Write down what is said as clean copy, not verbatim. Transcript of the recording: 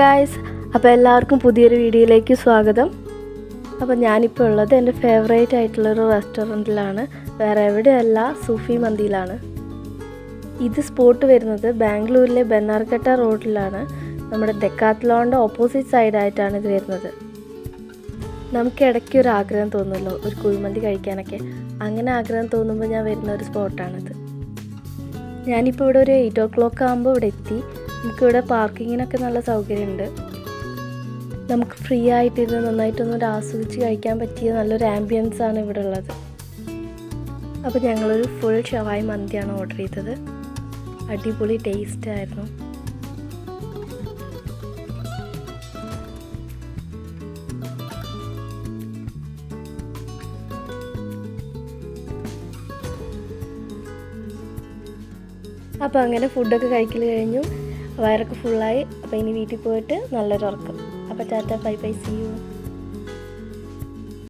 Guys, അപ്പോൾ എല്ലാവർക്കും പുതിയൊരു വീഡിയോയിലേക്ക് സ്വാഗതം. അപ്പോൾ ഞാനിപ്പോൾ ഉള്ളത് എൻ്റെ ഫേവറേറ്റ് ആയിട്ടുള്ളൊരു റെസ്റ്റോറൻറ്റിലാണ്. വേറെ എവിടെയല്ല, സൂഫി മന്തിയിലാണ്. ഇത് സ്പോട്ട് വരുന്നത് ബാംഗ്ലൂരിലെ ബെന്നാർഘട്ട റോഡിലാണ്. നമ്മുടെ ഡെക്കാത്ലോണിൻ്റെ ഓപ്പോസിറ്റ് സൈഡായിട്ടാണ് ഇത് വരുന്നത്. നമുക്ക് ഇടയ്ക്ക് ഒരു ആഗ്രഹം തോന്നുമല്ലോ ഒരു കുഴിമന്തി കഴിക്കാനൊക്കെ. അങ്ങനെ ആഗ്രഹം തോന്നുമ്പോൾ ഞാൻ വരുന്ന ഒരു സ്പോട്ടാണിത്. ഞാനിപ്പോൾ ഇവിടെ ഒരു 8 o'clock ആകുമ്പോൾ ഇവിടെ എത്തി. നമുക്കിവിടെ പാർക്കിങ്ങിനൊക്കെ നല്ല സൗകര്യമുണ്ട്. നമുക്ക് ഫ്രീ ആയിട്ടിരുന്ന് നന്നായിട്ടൊന്നും ആസ്വദിച്ച് കഴിക്കാൻ പറ്റിയ നല്ലൊരു ആംബിയൻസ് ആണ് ഇവിടെ ഉള്ളത്. അപ്പോൾ ഞങ്ങളൊരു ഫുൾ ഷവായി മന്തിയാണ് ഓർഡർ ചെയ്തത്. അടിപൊളി ടേസ്റ്റ് ആയിരുന്നു. അപ്പോൾ അങ്ങനെ ഫുഡൊക്കെ കഴിക്കൽ കഴിഞ്ഞു, വയറൊക്കെ ഫുള്ളായി. അപ്പോൾ ഇനി വീട്ടിൽ പോയിട്ട് നല്ലൊരു ഉറക്കം. അപ്പോൾ ടാറ്റ, ബൈ ബൈ, സീ യു.